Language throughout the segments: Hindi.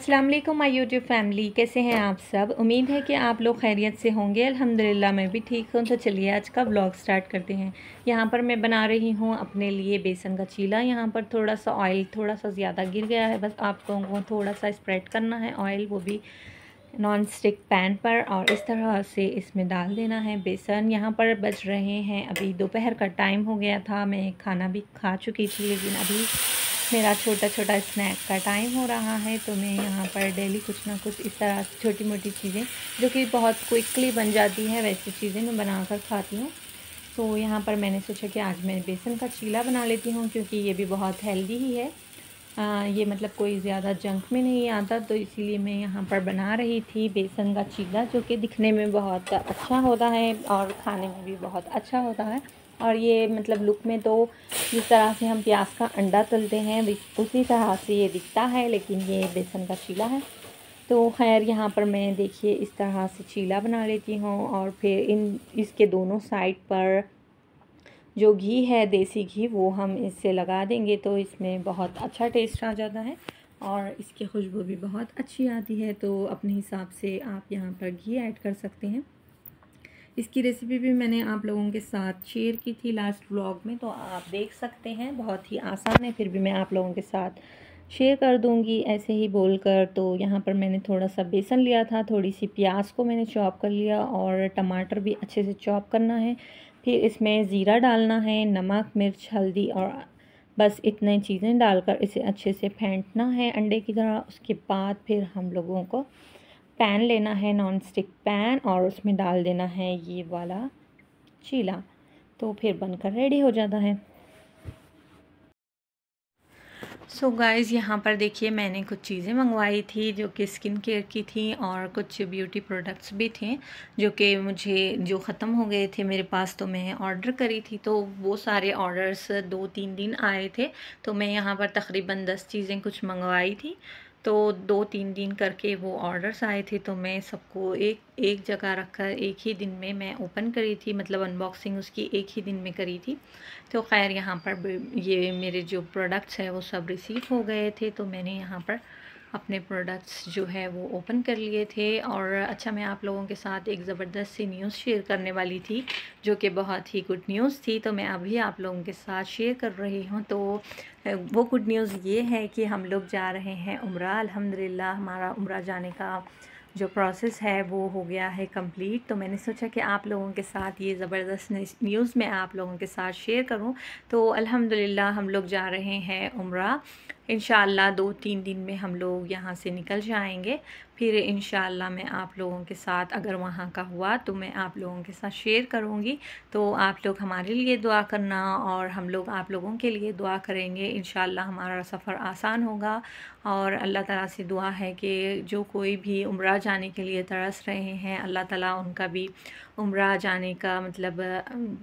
अस्सलाम वालेकुम माय यूट्यूब फैमिली, कैसे हैं आप सब। उम्मीद है कि आप लोग खैरियत से होंगे। अल्हम्दुलिल्लाह मैं भी ठीक हूँ। तो चलिए आज का व्लॉग स्टार्ट करते हैं। यहाँ पर मैं बना रही हूँ अपने लिए बेसन का चीला। यहाँ पर थोड़ा सा ऑयल थोड़ा सा ज़्यादा गिर गया है, बस आप लोगों को थोड़ा सा स्प्रेड करना है ऑयल, वो भी नॉन स्टिक पैन पर, और इस तरह से इसमें डाल देना है बेसन। यहाँ पर बज रहे हैं, अभी दोपहर का टाइम हो गया था, मैं खाना भी खा चुकी थी, लेकिन अभी मेरा छोटा छोटा स्नैक का टाइम हो रहा है। तो मैं यहाँ पर डेली कुछ ना कुछ इस तरह छोटी मोटी चीज़ें जो कि बहुत क्विकली बन जाती हैं, वैसी चीज़ें मैं बनाकर खाती हूँ। तो यहाँ पर मैंने सोचा कि आज मैं बेसन का चीला बना लेती हूँ, क्योंकि ये भी बहुत हेल्दी ही है। ये मतलब कोई ज़्यादा जंक में नहीं आता, तो इसीलिए मैं यहाँ पर बना रही थी बेसन का चीला, जो कि दिखने में बहुत अच्छा होता है और खाने में भी बहुत अच्छा होता है। और ये मतलब लुक में तो जिस तरह से हम प्याज का अंडा तलते हैं उसी तरह से ये दिखता है, लेकिन ये बेसन का चीला है। तो खैर यहाँ पर मैं देखिए इस तरह से चीला बना लेती हूँ, और फिर इसके दोनों साइड पर जो घी है, देसी घी, वो हम इससे लगा देंगे तो इसमें बहुत अच्छा टेस्ट आ जाता है और इसकी खुशबू भी बहुत अच्छी आती है। तो अपने हिसाब से आप यहाँ पर घी ऐड कर सकते हैं। इसकी रेसिपी भी मैंने आप लोगों के साथ शेयर की थी लास्ट व्लॉग में, तो आप देख सकते हैं। बहुत ही आसान है, फिर भी मैं आप लोगों के साथ शेयर कर दूंगी ऐसे ही बोलकर। तो यहाँ पर मैंने थोड़ा सा बेसन लिया था, थोड़ी सी प्याज को मैंने चॉप कर लिया, और टमाटर भी अच्छे से चॉप करना है। फिर इसमें ज़ीरा डालना है, नमक, मिर्च, हल्दी, और बस इतने चीज़ें डालकर इसे अच्छे से फेंटना है अंडे की तरह। उसके बाद फिर हम लोगों को पैन लेना है, नॉन स्टिक पैन, और उसमें डाल देना है ये वाला चीला, तो फिर बनकर रेडी हो जाता है। सो गाइज़ यहाँ पर देखिए मैंने कुछ चीज़ें मंगवाई थी जो कि स्किन केयर की थी, और कुछ ब्यूटी प्रोडक्ट्स भी थे जो कि मुझे जो ख़त्म हो गए थे मेरे पास, तो मैं ऑर्डर करी थी। तो वो सारे ऑर्डर्स 2-3 दिन आए थे, तो मैं यहाँ पर तकरीबन 10 चीज़ें कुछ मंगवाई थी। तो 2-3 दिन करके वो ऑर्डर्स आए थे, तो मैं सबको एक एक जगह रखकर एक ही दिन में मैं ओपन करी थी, मतलब अनबॉक्सिंग उसकी एक ही दिन में करी थी। तो खैर यहाँ पर ये मेरे जो प्रोडक्ट्स हैं वो सब रिसीव हो गए थे, तो मैंने यहाँ पर अपने प्रोडक्ट्स जो है वो ओपन कर लिए थे। और अच्छा, मैं आप लोगों के साथ एक ज़बरदस्त सी न्यूज़ शेयर करने वाली थी जो कि बहुत ही गुड न्यूज़ थी, तो मैं अभी आप लोगों के साथ शेयर कर रही हूँ। तो वो गुड न्यूज़ ये है कि हम लोग जा रहे हैं उम्रा। अल्हम्दुलिल्लाह हमारा उम्रा जाने का जो प्रोसेस है वो हो गया है कंप्लीट। तो मैंने सोचा कि आप लोगों के साथ ये ज़बरदस्त न्यूज़ मैं आप लोगों के साथ शेयर करूं। तो अल्हम्दुलिल्लाह हम लोग जा रहे हैं उम्रा। इंशाअल्लाह 2-3 दिन में हम लोग यहाँ से निकल जाएंगे। फिर इंशाअल्लाह मैं आप लोगों के साथ, अगर वहाँ का हुआ तो मैं आप लोगों के साथ शेयर करूँगी। तो आप लोग हमारे लिए दुआ करना, और हम लोग आप लोगों के लिए दुआ करेंगे। इंशाअल्लाह हमारा सफ़र आसान होगा। और अल्लाह ताला से दुआ है कि जो कोई भी उम्रा जाने के लिए तरस रहे हैं, अल्लाह ताला उनका भी उम्रा जाने का मतलब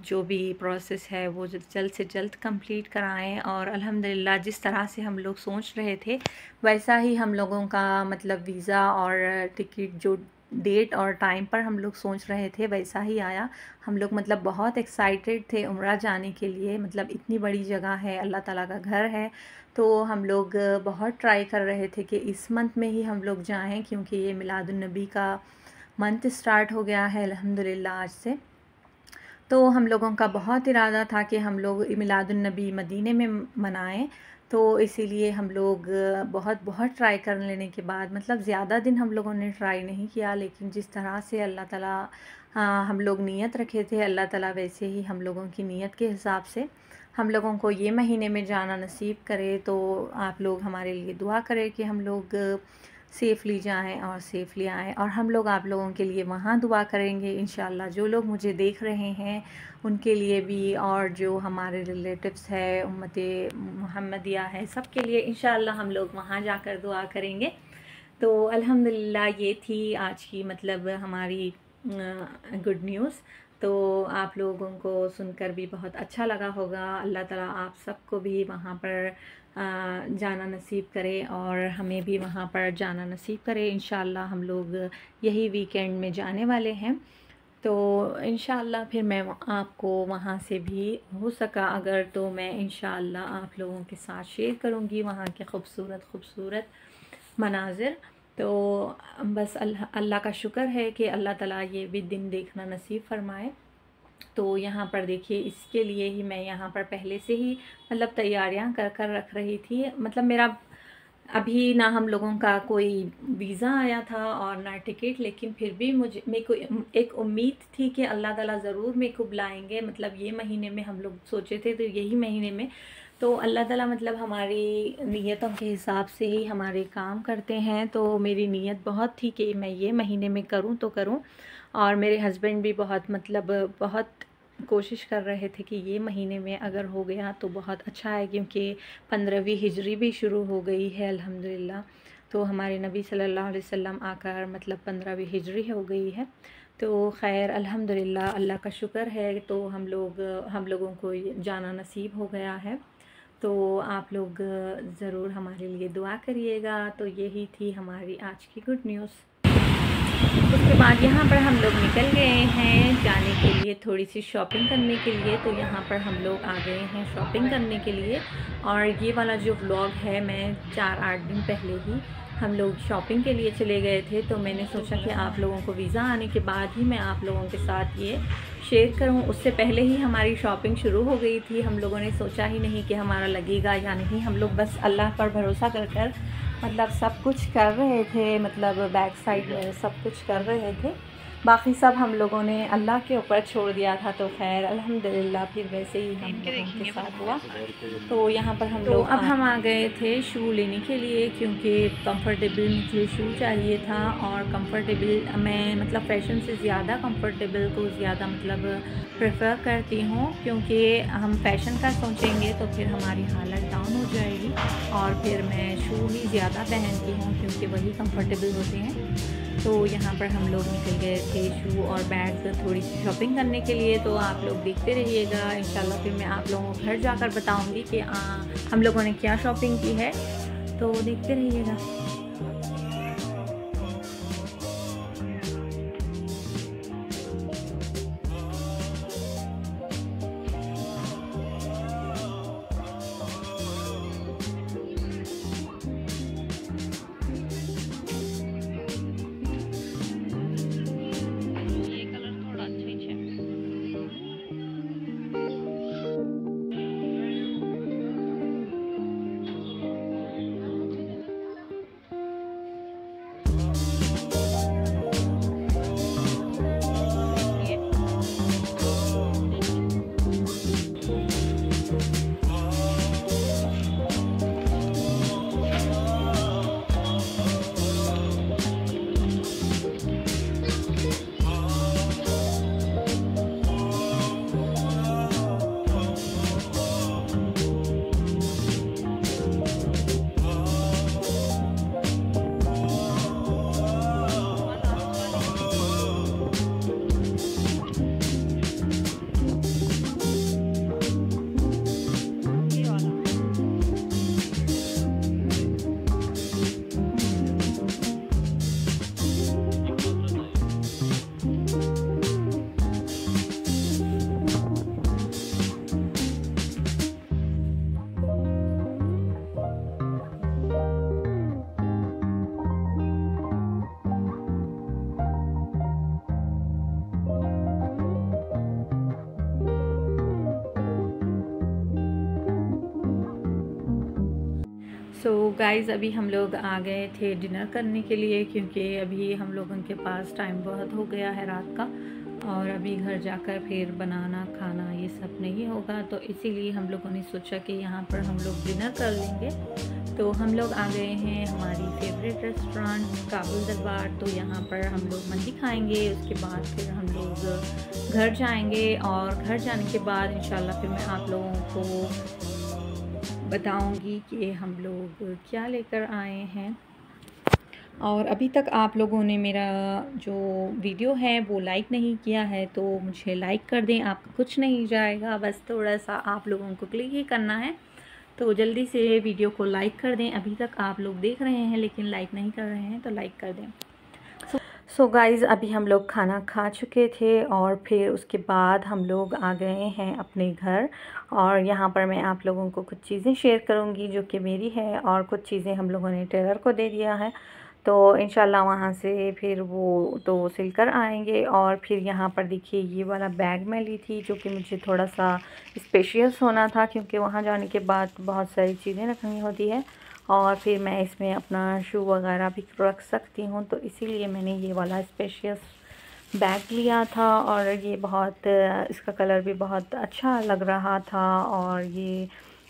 जो भी प्रोसेस है वो जल्द से जल्द कंप्लीट कराएं। और अल्हम्दुलिल्लाह जिस तरह से हम लोग सोच रहे थे वैसा ही हम लोगों का मतलब वीज़ा और टिकट जो डेट और टाइम पर हम लोग सोच रहे थे वैसा ही आया। हम लोग मतलब बहुत एक्साइटेड थे उम्रा जाने के लिए, मतलब इतनी बड़ी जगह है, अल्लाह ताला का घर है। तो हम लोग बहुत ट्राई कर रहे थे कि इस मंथ में ही हम लोग जाएं, क्योंकि ये मिलादुन्नबी का मंथ स्टार्ट हो गया है अल्हम्दुलिल्लाह आज से। तो हम लोगों का बहुत इरादा था कि हम लोग मिलादुन्नबी मदीने में मनाएं। तो इसीलिए हम लोग बहुत बहुत ट्राई कर लेने के बाद, मतलब ज़्यादा दिन हम लोगों ने ट्राई नहीं किया, लेकिन जिस तरह से अल्लाह ताला हम लोग नीयत रखे थे, अल्लाह ताला वैसे ही हम लोगों की नीयत के हिसाब से हम लोगों को ये महीने में जाना नसीब करे। तो आप लोग हमारे लिए दुआ करें कि हम लोग सेफ़ली जाएं और सेफ़ली आएँ, और हम लोग आप लोगों के लिए वहाँ दुआ करेंगे इंशाअल्लाह। जो लोग मुझे देख रहे हैं उनके लिए भी, और जो हमारे रिलेटिव्स है, उम्मते मुहम्मदिया है, सब के लिए इंशाअल्लाह हम लोग वहाँ जाकर दुआ करेंगे। तो अल्हम्दुलिल्लाह ये थी आज की मतलब हमारी गुड न्यूज़। तो आप लोगों को सुनकर भी बहुत अच्छा लगा होगा। अल्लाह ताला आप सबको भी वहाँ पर जाना नसीब करे, और हमें भी वहाँ पर जाना नसीब करे। इंशाअल्लाह हम लोग यही वीकेंड में जाने वाले हैं। तो इंशाअल्लाह फिर मैं आपको वहाँ से भी हो सका अगर, तो मैं इंशाअल्लाह आप लोगों के साथ शेयर करूँगी वहाँ के खूबसूरत खूबसूरत मनाज़िर। तो बस अल्लाह का शुक्र है कि अल्लाह ताला ये भी दिन देखना नसीब फ़रमाए। तो यहाँ पर देखिए, इसके लिए ही मैं यहाँ पर पहले से ही मतलब तैयारियाँ कर कर रख रही थी। मतलब मेरा अभी ना हम लोगों का कोई वीज़ा आया था और ना टिकट, लेकिन फिर भी मेरे को एक उम्मीद थी कि अल्लाह ताला ज़रूर मेरे को बुलाएंगे। मतलब ये महीने में हम लोग सोचे थे, तो यही महीने में तो अल्लाह ताला मतलब हमारी नीयतों के हिसाब से ही हमारे काम करते हैं। तो मेरी नीयत बहुत थी कि मैं ये महीने में करूँ तो करूँ, और मेरे हस्बैंड भी बहुत मतलब बहुत कोशिश कर रहे थे कि ये महीने में अगर हो गया तो बहुत अच्छा है, क्योंकि 15वीं हिजरी भी शुरू हो गई है अल्हम्दुलिल्लाह। तो हमारे नबी सल्लल्लाहु अलैहि वसल्लम आकर मतलब 15वीं हिजरी हो गई है। तो खैर अल्हम्दुलिल्लाह, अल्लाह का शुक्र है। तो हम लोगों को जाना नसीब हो गया है। तो आप लोग ज़रूर हमारे लिए दुआ करिएगा। तो यही थी हमारी आज की गुड न्यूज़। उसके बाद यहाँ पर हम लोग निकल गए हैं जाने के लिए, थोड़ी सी शॉपिंग करने के लिए। तो यहाँ पर हम लोग आ गए हैं शॉपिंग करने के लिए। और ये वाला जो व्लॉग है, मैं 4-8 दिन पहले ही हम लोग शॉपिंग के लिए चले गए थे। तो मैंने सोचा कि आप लोगों को वीज़ा आने के बाद ही मैं आप लोगों के साथ ये शेयर करूं। उससे पहले ही हमारी शॉपिंग शुरू हो गई थी। हम लोगों ने सोचा ही नहीं कि हमारा लगेगा या नहीं। हम लोग बस अल्लाह पर भरोसा कर मतलब सब कुछ कर रहे थे। मतलब बैक साइड में सब कुछ कर रहे थे, बाकी सब हम लोगों ने अल्लाह के ऊपर छोड़ दिया था। तो खैर अल्हम्दुलिल्लाह फिर वैसे ही हम लोगों के साथ हुआ। तो यहाँ पर हम लोग अब हम आ गए थे शू लेने के लिए, क्योंकि कंफर्टेबल मुझे शू चाहिए था। और कंफर्टेबल मैं मतलब फ़ैशन से ज़्यादा कंफर्टेबल को ज़्यादा मतलब प्रेफर करती हूँ, क्योंकि हम फ़ैशन का सोचेंगे तो फिर हमारी हालत डाउन हो जाएगी। और फिर मैं शू ही ज़्यादा पहनती हूँ, क्योंकि वही कंफर्टेबल होते हैं। तो यहाँ पर हम लोग निकल गए थे शू और बैग थोड़ी सी शॉपिंग करने के लिए। तो आप लोग देखते रहिएगा, इंशाल्लाह फिर मैं आप लोगों को घर जाकर बताऊंगी कि हम लोगों ने क्या शॉपिंग की है। तो देखते रहिएगा। सो गाइज़, अभी हम लोग आ गए थे डिनर करने के लिए, क्योंकि अभी हम लोगों के पास टाइम बहुत हो गया है रात का, और अभी घर जाकर फिर बनाना खाना ये सब नहीं होगा। तो इसीलिए हम लोगों ने सोचा कि यहाँ पर हम लोग डिनर कर लेंगे। तो हम लोग आ गए हैं हमारी फेवरेट रेस्टोरेंट काबुल दरबार। तो यहाँ पर हम लोग मंदी खाएंगे, उसके बाद फिर हम लोग घर जाएंगे, और घर जाने के बाद इंशाल्लाह फिर मैं आप लोगों को बताऊंगी कि हम लोग क्या लेकर आए हैं। और अभी तक आप लोगों ने मेरा जो वीडियो है वो लाइक नहीं किया है, तो मुझे लाइक कर दें। आपका कुछ नहीं जाएगा, बस थोड़ा सा आप लोगों को क्लिक ही करना है। तो जल्दी से वीडियो को लाइक कर दें। अभी तक आप लोग देख रहे हैं लेकिन लाइक नहीं कर रहे हैं, तो लाइक कर दें। सो गाइज़, अभी हम लोग खाना खा चुके थे और फिर उसके बाद हम लोग आ गए हैं अपने घर। और यहाँ पर मैं आप लोगों को कुछ चीज़ें शेयर करूँगी जो कि मेरी है, और कुछ चीज़ें हम लोगों ने टेलर को दे दिया है। तो इंशाल्लाह वहाँ से फिर वो तो सिल कर आएंगे। और फिर यहाँ पर देखिए ये वाला बैग मैं ली थी, जो कि मुझे थोड़ा सा स्पेशियस होना था, क्योंकि वहाँ जाने के बाद बहुत सारी चीज़ें रखनी होती है और फिर मैं इसमें अपना शू वगैरह भी रख सकती हूँ, तो इसीलिए मैंने ये वाला स्पेशियस बैग लिया था। और ये बहुत इसका कलर भी बहुत अच्छा लग रहा था और ये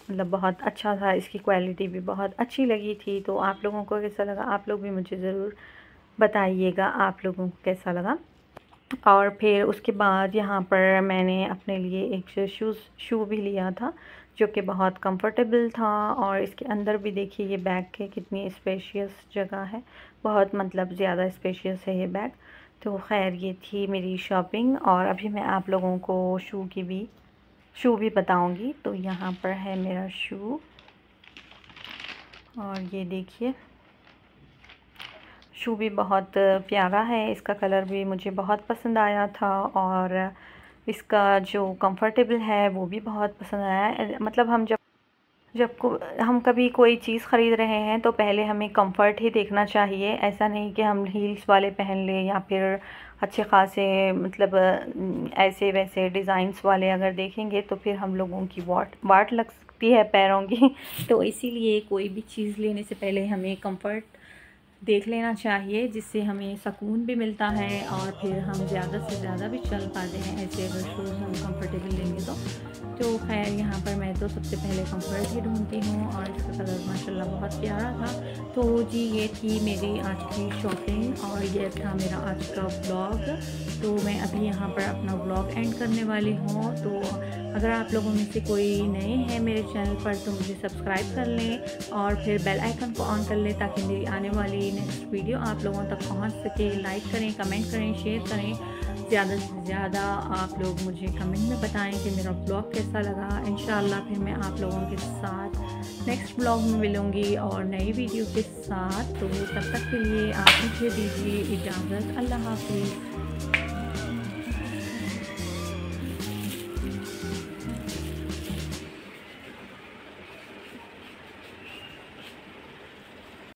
मतलब बहुत अच्छा था, इसकी क्वालिटी भी बहुत अच्छी लगी थी। तो आप लोगों को कैसा लगा, आप लोग भी मुझे ज़रूर बताइएगा आप लोगों को कैसा लगा। और फिर उसके बाद यहाँ पर मैंने अपने लिए एक शू भी लिया था, जो कि बहुत कंफर्टेबल था। और इसके अंदर भी देखिए ये बैग के कितनी स्पेशियस जगह है, बहुत मतलब ज़्यादा स्पेशियस है ये बैग। तो खैर ये थी मेरी शॉपिंग और अभी मैं आप लोगों को शू भी बताऊंगी। तो यहाँ पर है मेरा शू और ये देखिए शू भी बहुत प्यारा है, इसका कलर भी मुझे बहुत पसंद आया था और इसका जो कंफर्टेबल है वो भी बहुत पसंद आया। मतलब हम कभी कोई चीज़ ख़रीद रहे हैं तो पहले हमें कंफर्ट ही देखना चाहिए, ऐसा नहीं कि हम हील्स वाले पहन लें या फिर अच्छे ख़ासे मतलब ऐसे वैसे डिज़ाइंस वाले अगर देखेंगे तो फिर हम लोगों की वाट लग सकती है पैरों की। तो इसीलिए कोई भी चीज़ लेने से पहले हमें कंफर्ट देख लेना चाहिए, जिससे हमें सुकून भी मिलता है और फिर हम ज़्यादा से ज़्यादा भी चल पाते हैं ऐसे अगर शूज़ हम कंफर्टेबल लेंगे तो खैर यहाँ पर मैं तो सबसे पहले कंफर्ट ही ढूंढती हूँ और इसका कलर माशाल्लाह बहुत प्यारा था। तो जी ये थी मेरी आज की शॉपिंग और ये था मेरा आज का ब्लॉग। तो मैं अभी यहाँ पर अपना ब्लॉग एंड करने वाली हूँ। तो अगर आप लोगों में से कोई नए हैं मेरे चैनल पर तो मुझे सब्सक्राइब कर लें और फिर बेल आइकन को ऑन कर लें, ताकि मेरी आने वाली नेक्स्ट वीडियो आप लोगों तक पहुँच सके। लाइक करें, कमेंट करें, शेयर करें। ज़्यादा से ज़्यादा आप लोग मुझे कमेंट में बताएं कि मेरा ब्लॉग कैसा लगा। इंशाल्लाह फिर मैं आप लोगों के साथ नेक्स्ट ब्लॉग में मिलूँगी और नई वीडियो के साथ। तो तब तक के लिए आप मुझे दीजिए इजाज़त। अल्लाह हाफ़िज़।